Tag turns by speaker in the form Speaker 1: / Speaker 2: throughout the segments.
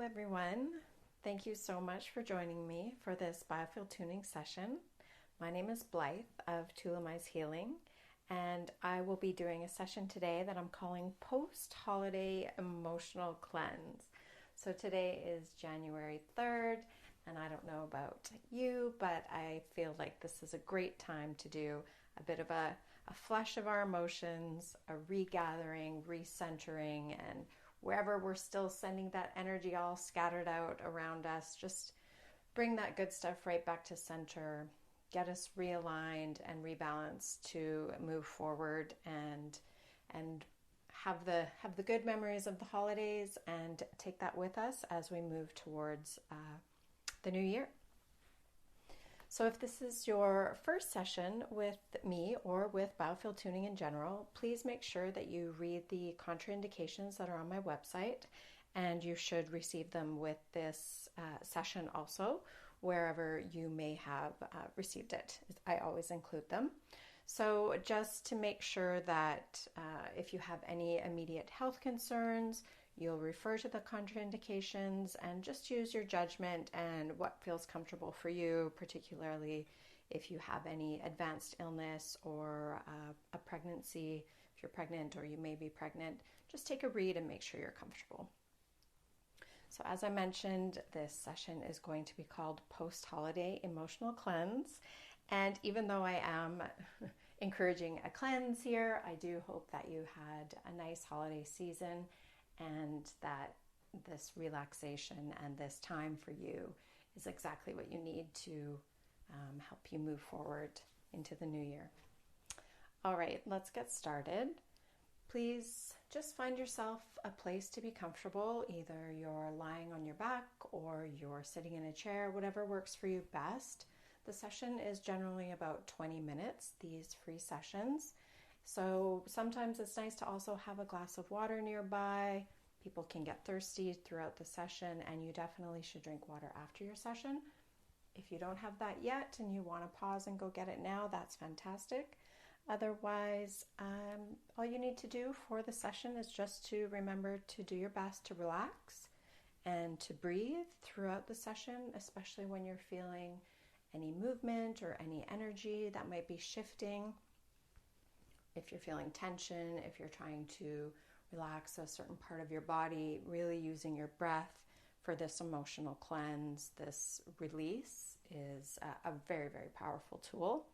Speaker 1: everyone. Thank you so much for joining me for this Biofield Tuning session. My name is Blythe of Tulamai's Healing, and I will be doing a session today that I'm calling Post-Holiday Emotional Cleanse. So today is January 3rd, and I don't know about you, but I feel like this is a great time to do a bit of a flush of our emotions, a regathering, recentering, and wherever we're still sending that energy all scattered out around us, just bring that good stuff right back to center, get us realigned and rebalanced to move forward and have the good memories of the holidays and take that with us as we move towards the new year. So if this is your first session with me or with Biofield Tuning in general, please make sure that you read the contraindications that are on my website, and you should receive them with this session also, wherever you may have received it. I always include them. So just to make sure that if you have any immediate health concerns, you'll refer to the contraindications and just use your judgment and what feels comfortable for you, particularly if you have any advanced illness or a pregnancy, if you're pregnant or you may be pregnant, just take a read and make sure you're comfortable. So as I mentioned, this session is going to be called Post-Holiday Emotional Cleanse. And even though I am encouraging a cleanse here, I do hope that you had a nice holiday season and that this relaxation and this time for you is exactly what you need to help you move forward into the new year. All right, let's get started. Please just find yourself a place to be comfortable. Either you're lying on your back or you're sitting in a chair, whatever works for you best. The session is generally about 20 minutes, these free sessions. So sometimes it's nice to also have a glass of water nearby. People can get thirsty throughout the session, and you definitely should drink water after your session. If you don't have that yet and you want to pause and go get it now, that's fantastic. Otherwise, all you need to do for the session is just to remember to do your best to relax and to breathe throughout the session, especially when you're feeling any movement or any energy that might be shifting. If you're feeling tension, if you're trying to relax a certain part of your body, really using your breath for this emotional cleanse, this release is a very, very powerful tool.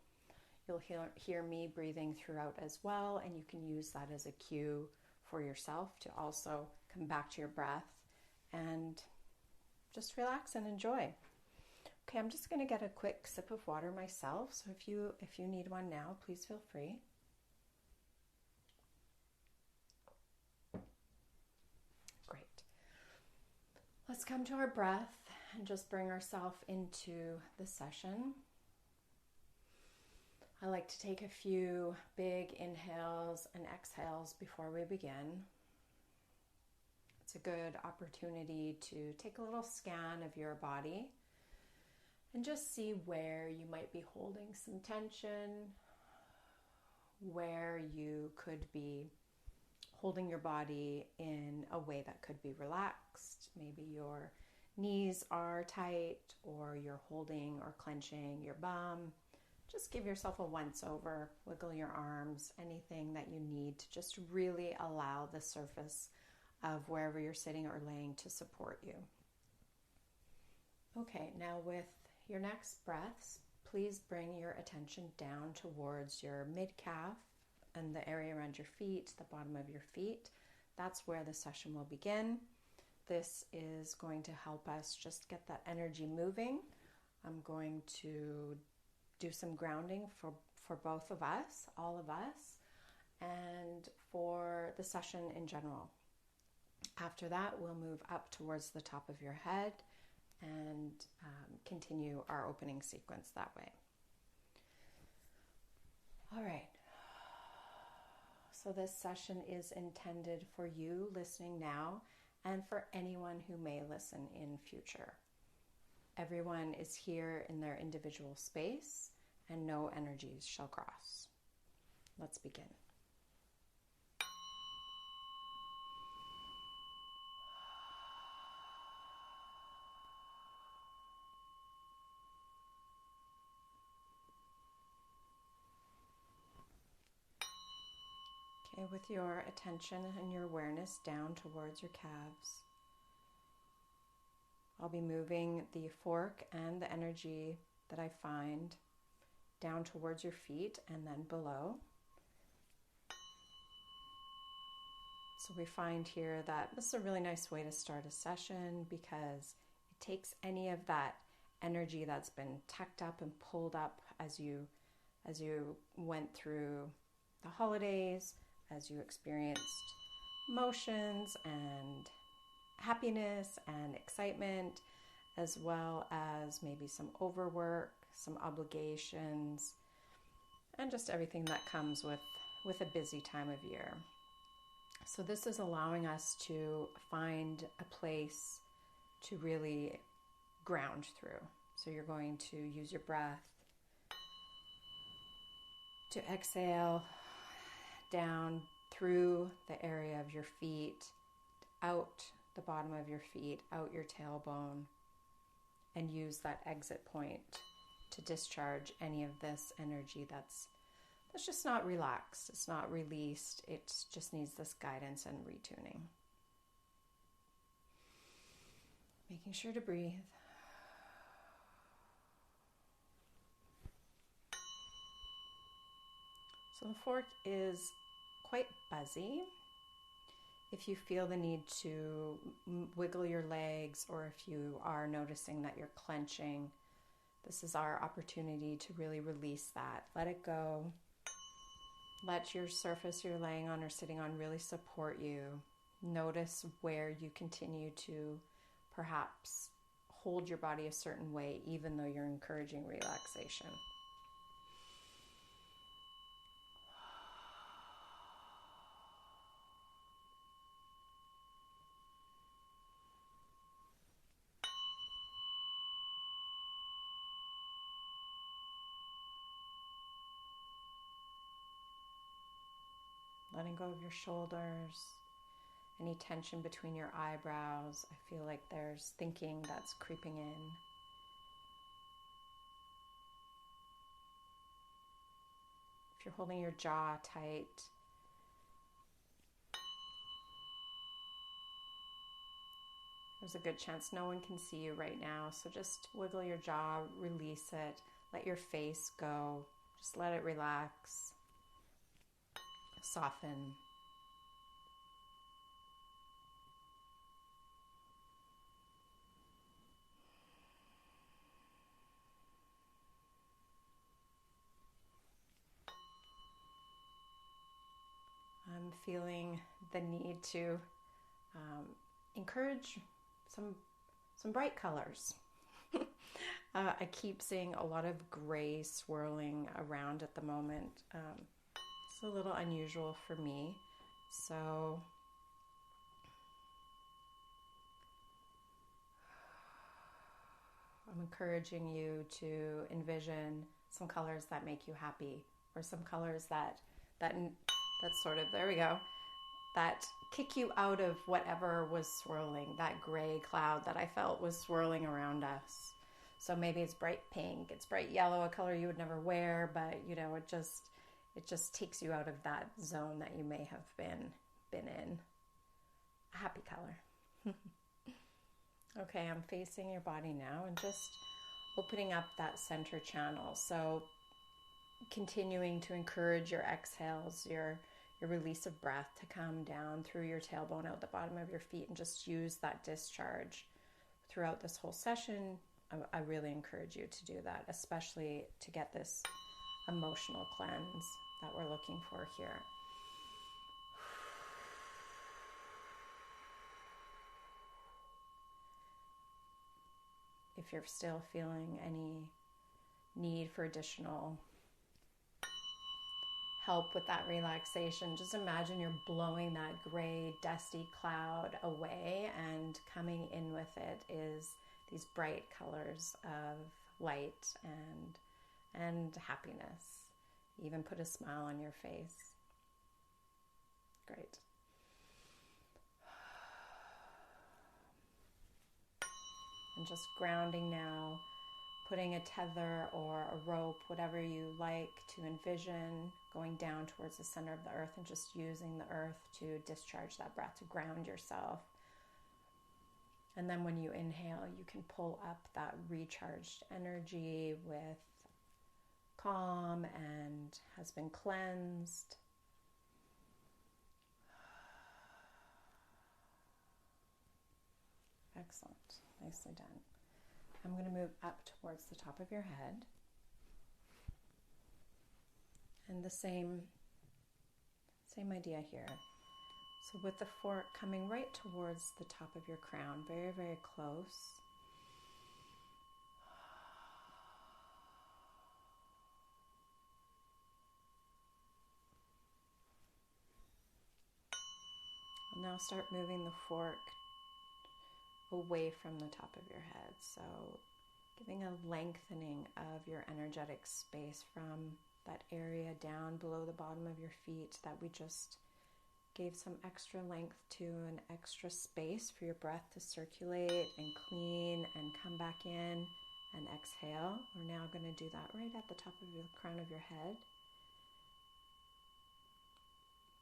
Speaker 1: You'll hear me breathing throughout as well, and you can use that as a cue for yourself to also come back to your breath and just relax and enjoy. Okay, I'm just going to get a quick sip of water myself, so if you need one now, please feel free. Great. Let's come to our breath and just bring ourselves into the session. I like to take a few big inhales and exhales before we begin. It's a good opportunity to take a little scan of your body and just see where you might be holding some tension, where you could be holding your body in a way that could be relaxed. Maybe your knees are tight, or you're holding or clenching your bum. Just give yourself a once-over, wiggle your arms, anything that you need to just really allow the surface of wherever you're sitting or laying to support you. Okay, now with your next breaths, please bring your attention down towards your mid-calf and the area around your feet, the bottom of your feet. That's where the session will begin. This is going to help us just get that energy moving. I'm going to do some grounding for both of us, all of us, and for the session in general. After that, we'll move up towards the top of your head and continue our opening sequence that way. All right. So this session is intended for you listening now and for anyone who may listen in future. Everyone is here in their individual space, and no energies shall cross. Let's begin. gently with your attention and your awareness down towards your calves. I'll be moving the fork and the energy that I find down towards your feet and then below. So we find here that this is a really nice way to start a session because it takes any of that energy that's been tucked up and pulled up as you went through the holidays, as you experienced emotions and happiness and excitement, as well as maybe some overwork, some obligations, and just everything that comes with a busy time of year. So this is allowing us to find a place to really ground through. So you're going to use your breath to exhale down through the area of your feet, out the bottom of your feet, out your tailbone, and use that exit point to discharge any of this energy that's just not relaxed, it's not released, it just needs this guidance and retuning. Making sure to breathe. So the fork is quite buzzy. If you feel the need to wiggle your legs, or if you are noticing that you're clenching, this is our opportunity to really release that. Let it go. Let your surface you're laying on or sitting on really support you. Notice where you continue to perhaps hold your body a certain way, even though you're encouraging relaxation. Letting go of your shoulders, any tension between your eyebrows. I feel like there's thinking that's creeping in. If you're holding your jaw tight, there's a good chance no one can see you right now. So just wiggle your jaw, release it, let your face go, just let it relax. Soften. I'm feeling the need to encourage some bright colors. I keep seeing a lot of gray swirling around at the moment. It's a little unusual for me, so I'm encouraging you to envision some colors that make you happy, or some colors that sort of, there we go, that kick you out of whatever was swirling, that gray cloud that I felt was swirling around us. So maybe it's bright pink, it's bright yellow, a color you would never wear, but you know, it just takes you out of that zone that you may have been in. A happy color. Okay, I'm facing your body now and just opening up that center channel. So continuing to encourage your exhales, your release of breath to come down through your tailbone, out the bottom of your feet, and just use that discharge throughout this whole session. I really encourage you to do that, especially to get this emotional cleanse that we're looking for here. If you're still feeling any need for additional help with that relaxation, just imagine you're blowing that gray, dusty cloud away, and coming in with it is these bright colors of light and happiness. Even put a smile on your face. Great. And just grounding now putting a tether or a rope, whatever you like to envision, going down towards the center of the earth and just using the earth to discharge that breath, to ground yourself. And then when you inhale, you can pull up that recharged energy with calm and has been cleansed. Excellent. Nicely done. I'm going to move up towards the top of your head. And the same idea here. So with the fork coming right towards the top of your crown, very, very close. I'll now start moving the fork away from the top of your head. So giving a lengthening of your energetic space from that area down below the bottom of your feet that we just gave some extra length to, an extra space for your breath to circulate and clean and come back in and exhale. We're now going to do that right at the top of the crown of your head.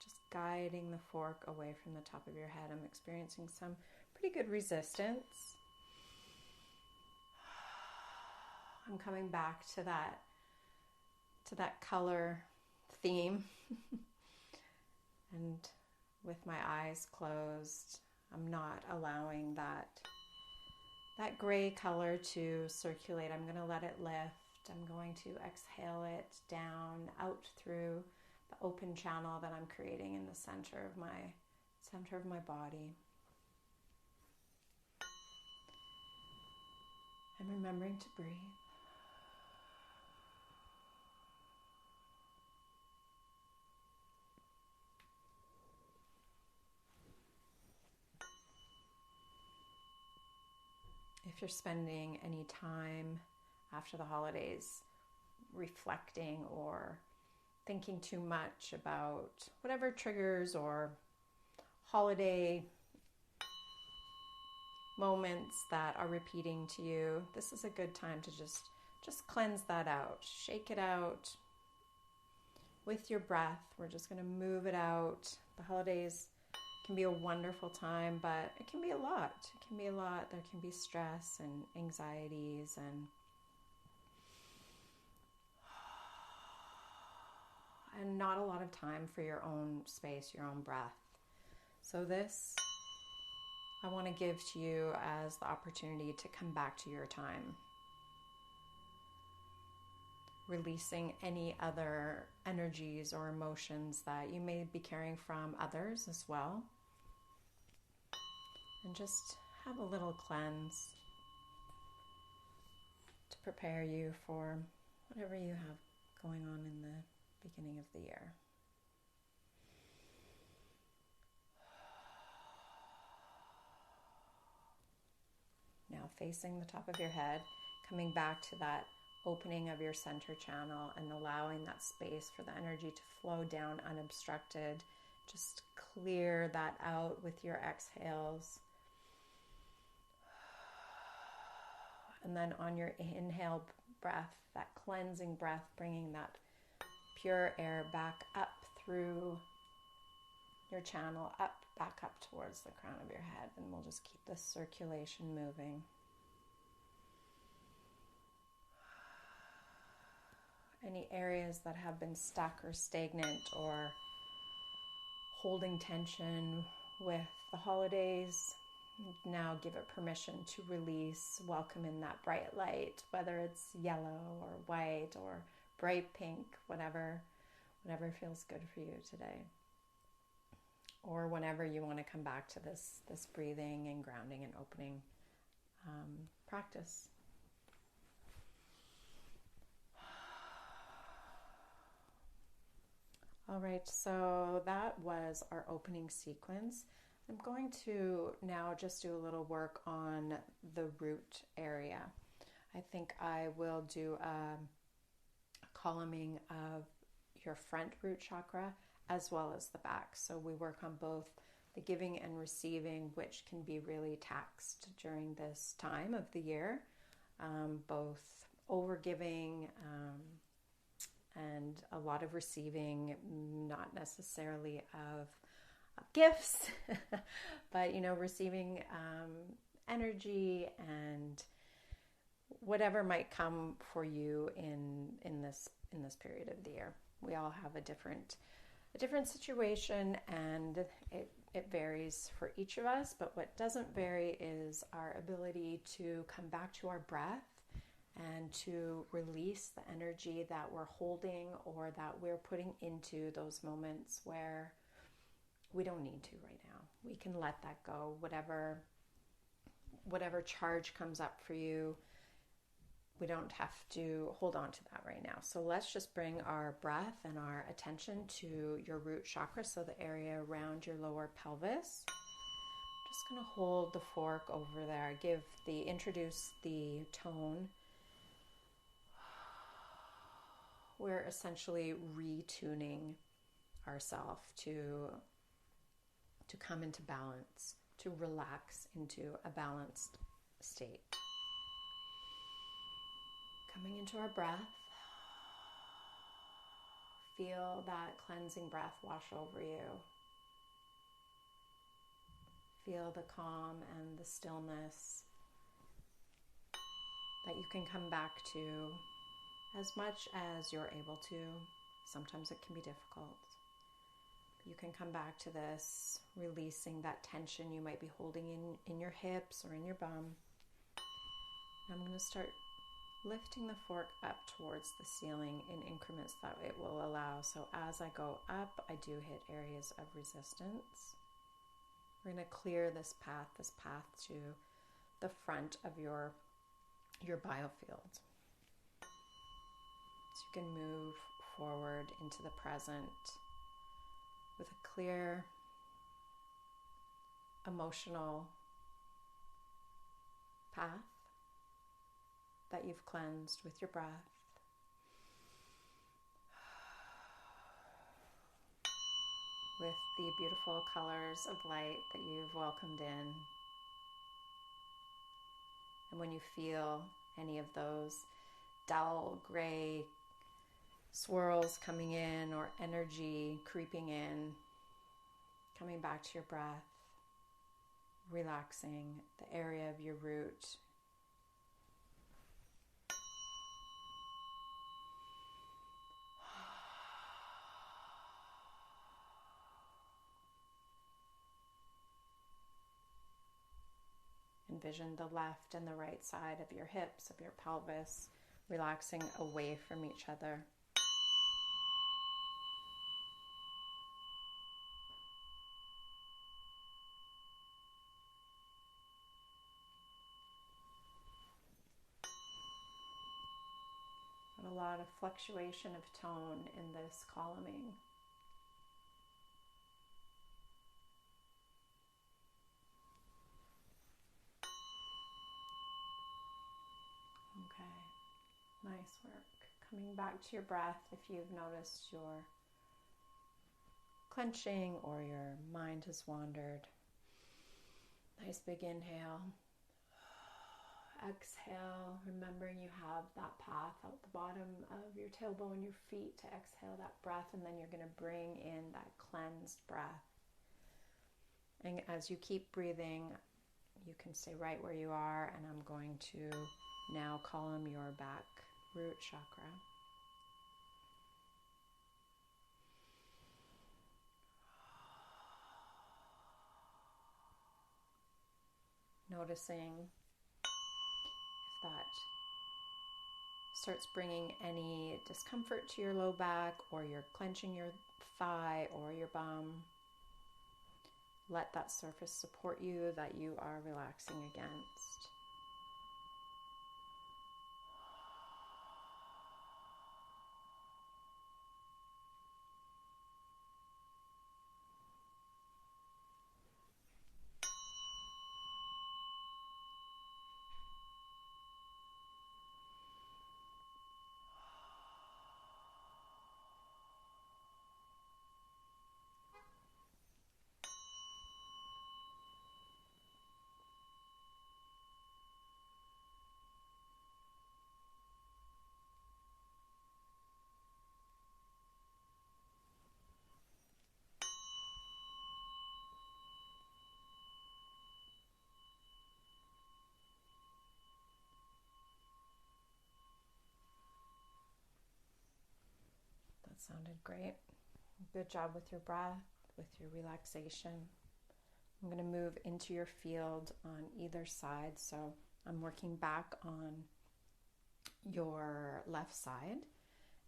Speaker 1: Just guiding the fork away from the top of your head. I'm experiencing some pretty good resistance. I'm coming back to that color theme. And with my eyes closed, I'm not allowing that gray color to circulate. I'm going to let it lift. I'm going to exhale it down, out through the open channel that I'm creating in the center of my body. And remembering to breathe. If you're spending any time after the holidays reflecting or thinking too much about whatever triggers or holiday moments that are repeating to you, this is a good time to just cleanse that out. Shake it out with your breath. We're just going to move it out. The holidays can be a wonderful time, but it can be a lot. It can be a lot. There can be stress and anxieties and not a lot of time for your own space, your own breath. So this I want to give to you as the opportunity to come back to your time. Releasing any other energies or emotions that you may be carrying from others as well. And just have a little cleanse to prepare you for whatever you have going on in the beginning of the year. Now facing the top of your head, coming back to that opening of your center channel and allowing that space for the energy to flow down unobstructed. Just clear that out with your exhales. And then on your inhale breath, that cleansing breath, bringing that pure air back up through your channel, back up towards the crown of your head. And we'll just keep the circulation moving. Any areas that have been stuck or stagnant or holding tension with the holidays, now give it permission to release. Welcome in that bright light, whether it's yellow or white or bright pink, whatever feels good for you today. Or whenever you want to come back to this breathing and grounding and opening practice. All right, so that was our opening sequence. I'm going to now just do a little work on the root area. I think I will do a columning of your front root chakra as well as the back. So we work on both the giving and receiving, which can be really taxed during this time of the year, both overgiving, and a lot of receiving, not necessarily of gifts, but receiving energy and whatever might come for you in this period of the year. We all have a different situation, and it varies for each of us, but what doesn't vary is our ability to come back to our breath and to release the energy that we're holding or that we're putting into those moments where we don't need to right now. We can let that go. Whatever charge comes up for you, we don't have to hold on to that right now. So let's just bring our breath and our attention to your root chakra, so the area around your lower pelvis. Just going to hold the fork over there. Introduce the tone. We're essentially retuning ourselves to come into balance, to relax into a balanced state. Coming into our breath, feel that cleansing breath wash over you. Feel the calm and the stillness that you can come back to as much as you're able to. Sometimes it can be difficult. You can come back to this, releasing that tension you might be holding in your hips or in your bum. I'm going to start lifting the fork up towards the ceiling in increments that it will allow. So as I go up, I do hit areas of resistance. We're going to clear this path to the front of your biofield. So you can move forward into the present with a clear, emotional path that you've cleansed with your breath. With the beautiful colors of light that you've welcomed in. And when you feel any of those dull gray swirls coming in or energy creeping in, coming back to your breath, relaxing the area of your root. Envision the left and the right side of your hips, of your pelvis, relaxing away from each other. And a lot of fluctuation of tone in this calming. Nice work. Coming back to your breath, if you've noticed your clenching or your mind has wandered. Nice big inhale. Exhale, remembering you have that path out the bottom of your tailbone, your feet to exhale that breath, and then you're going to bring in that cleansed breath. And as you keep breathing, you can stay right where you are, and I'm going to now calm your back root chakra. Noticing if that starts bringing any discomfort to your low back, or you're clenching your thigh or your bum. Let that surface support you that you are relaxing against. sounded great. Good job with your breath, with your relaxation. I'm going to move into your field on either side. So I'm working back on your left side,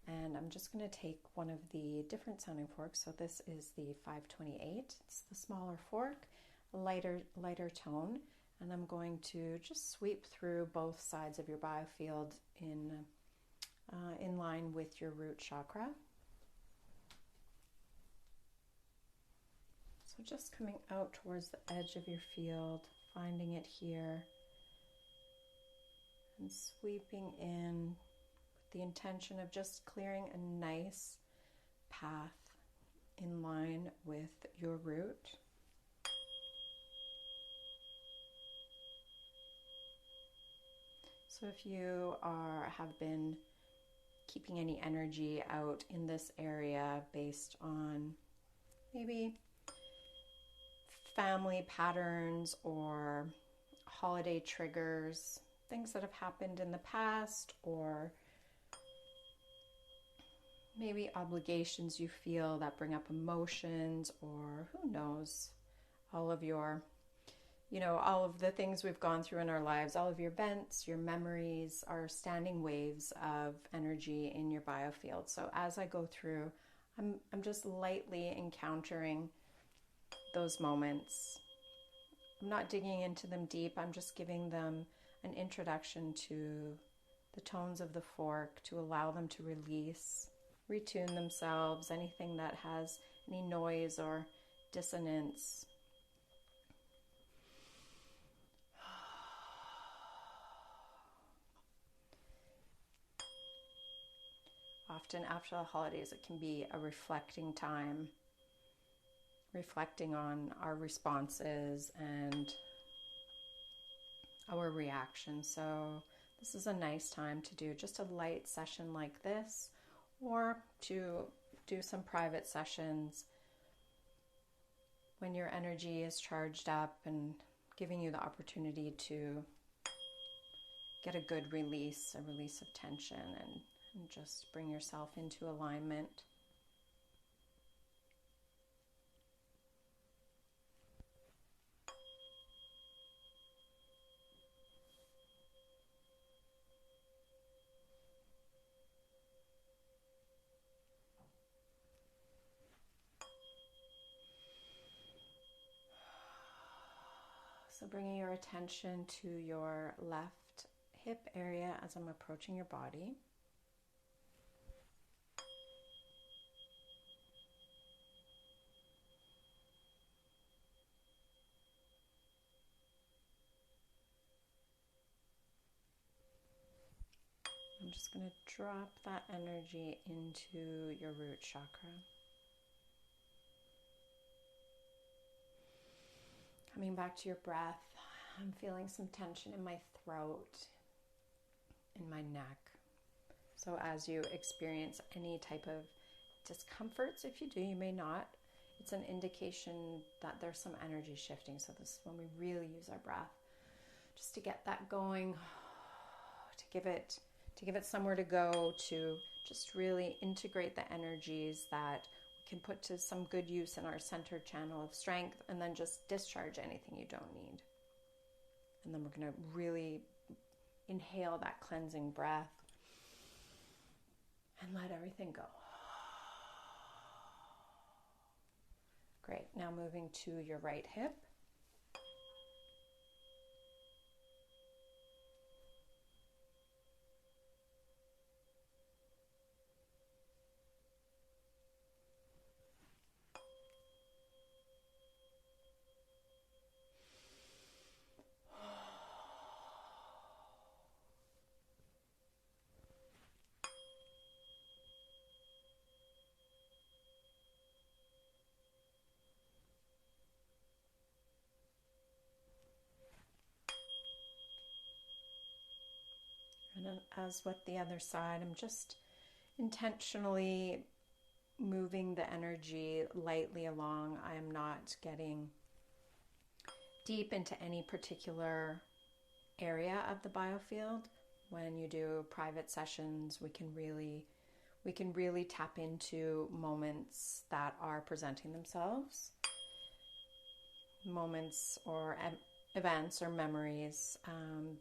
Speaker 1: and I'm just going to take one of the different sounding forks. So this is the 528. It's the smaller fork, a lighter tone, and I'm going to just sweep through both sides of your biofield in line with your root chakra. So just coming out towards the edge of your field, finding it here, and sweeping in with the intention of just clearing a nice path in line with your root. So if you have been keeping any energy out in this area based on maybe family patterns or holiday triggers, things that have happened in the past, or maybe obligations you feel that bring up emotions, or who knows, all of the things we've gone through in our lives, all of your events, your memories are standing waves of energy in your biofield. So as I go through, I'm just lightly encountering those moments. I'm not digging into them deep. I'm just giving them an introduction to the tones of the fork to allow them to release, retune themselves, anything that has any noise or dissonance. Often after the holidays, it can be a reflecting time, reflecting on our responses and our reactions. So this is a nice time to do just a light session like this, or to do some private sessions when your energy is charged up and giving you the opportunity to get a good release, a release of tension, and just bring yourself into alignment. So bringing your attention to your left hip area as I'm approaching your body. I'm just going to drop that energy into your root chakra. Coming back to your breath, I'm feeling some tension in my throat, in my neck. So as you experience any type of discomforts, if you do, you may not, it's an indication that there's some energy shifting. So this is when we really use our breath, just to get that going, to give it somewhere to go, to just really integrate the energies that we can put to some good use in our center channel of strength, and then just discharge anything you don't need. And then we're going to really inhale that cleansing breath and let everything go. Great. Now moving to your right hip. And as with the other side, I'm just intentionally moving the energy lightly along. I am not getting deep into any particular area of the biofield. When you do private sessions, we can really we can really tap into moments that are presenting themselves, moments or events or memories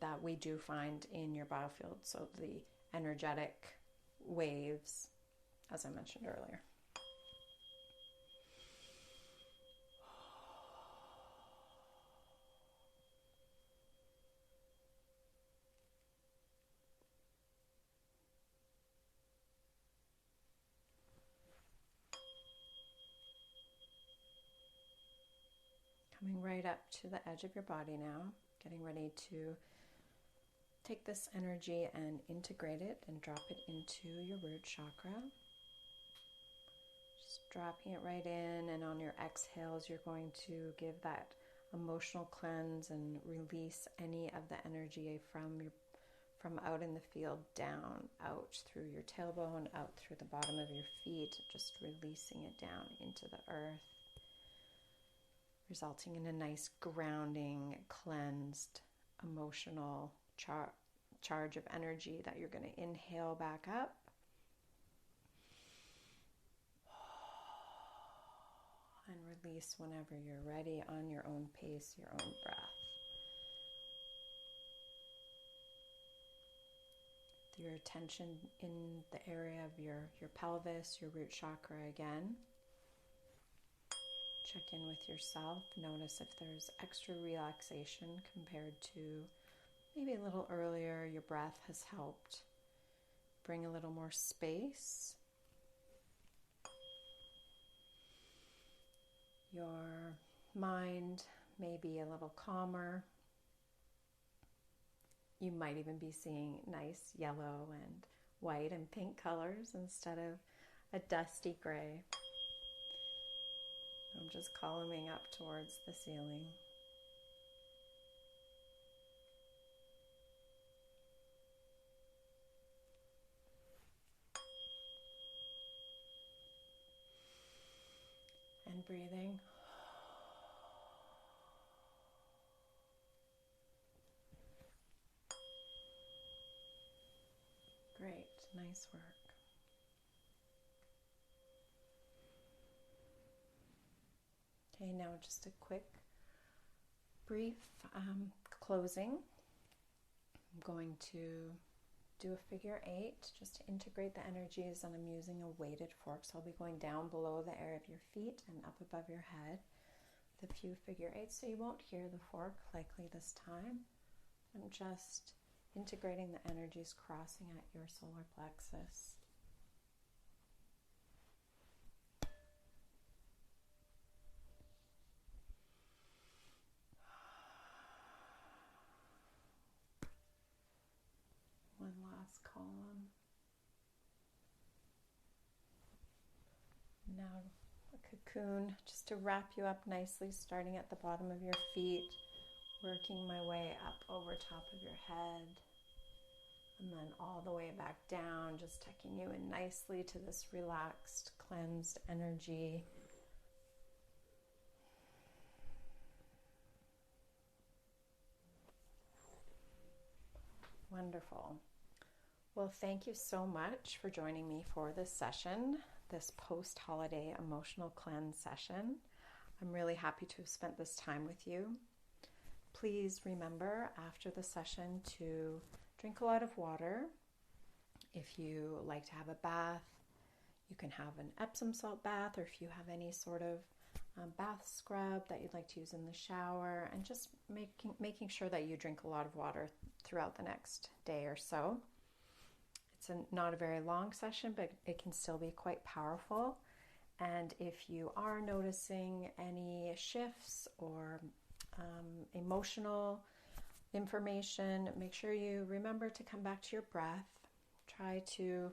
Speaker 1: that we do find in your biofield. So the energetic waves, as I mentioned earlier. Coming right up to the edge of your body now, getting ready to take this energy and integrate it and drop it into your root chakra. Just dropping it right in, and on your exhales, you're going to give that emotional cleanse and release any of the energy from out in the field down, out through your tailbone, out through the bottom of your feet, just releasing it down into the earth, resulting in a nice grounding, cleansed, emotional charge of energy that you're going to inhale back up. And release whenever you're ready on your own pace, your own breath. Your attention in the area of your pelvis, your root chakra again. Check in with yourself. Notice if there's extra relaxation compared to maybe a little earlier. Your breath has helped bring a little more space. Your mind may be a little calmer. You might even be seeing nice yellow and white and pink colors instead of a dusty gray. I'm just columning up towards the ceiling. And breathing. Great, nice work. Okay, now just a quick, brief closing. I'm going to do a figure 8 just to integrate the energies, and I'm using a weighted fork. So I'll be going down below the area of your feet and up above your head with a few figure 8s. So you won't hear the fork likely this time. I'm just integrating the energies crossing at your solar plexus. One last column. Now a cocoon just to wrap you up nicely, starting at the bottom of your feet, working my way up over top of your head, and then all the way back down, just tucking you in nicely to this relaxed, cleansed energy. Wonderful. Well, thank you so much for joining me for this session, this post-holiday emotional cleanse session. I'm really happy to have spent this time with you. Please remember after the session to drink a lot of water. If you like to have a bath, you can have an Epsom salt bath, or if you have any sort of bath scrub that you'd like to use in the shower, and just making sure that you drink a lot of water throughout the next day or so. It's not a very long session, but it can still be quite powerful. And if you are noticing any shifts or emotional information, make sure you remember to come back to your breath. Try to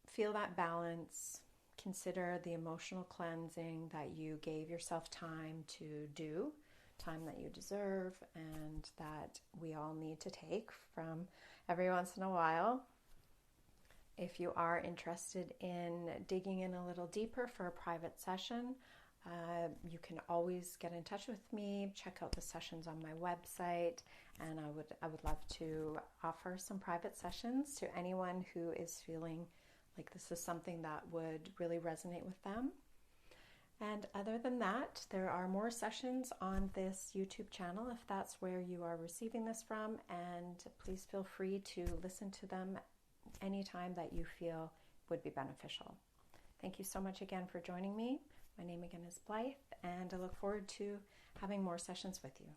Speaker 1: feel that balance. Consider the emotional cleansing that you gave yourself time to do, time that you deserve and that we all need to take from every once in a while. If you are interested in digging in a little deeper for a private session, you can always get in touch with me. Check out the sessions on my website, and I would love to offer some private sessions to anyone who is feeling like this is something that would really resonate with them. And other than that, there are more sessions on this YouTube channel if that's where you are receiving this from, and please feel free to listen to them anytime that you feel would be beneficial. Thank you so much again for joining me. My name again is Blythe, and I look forward to having more sessions with you.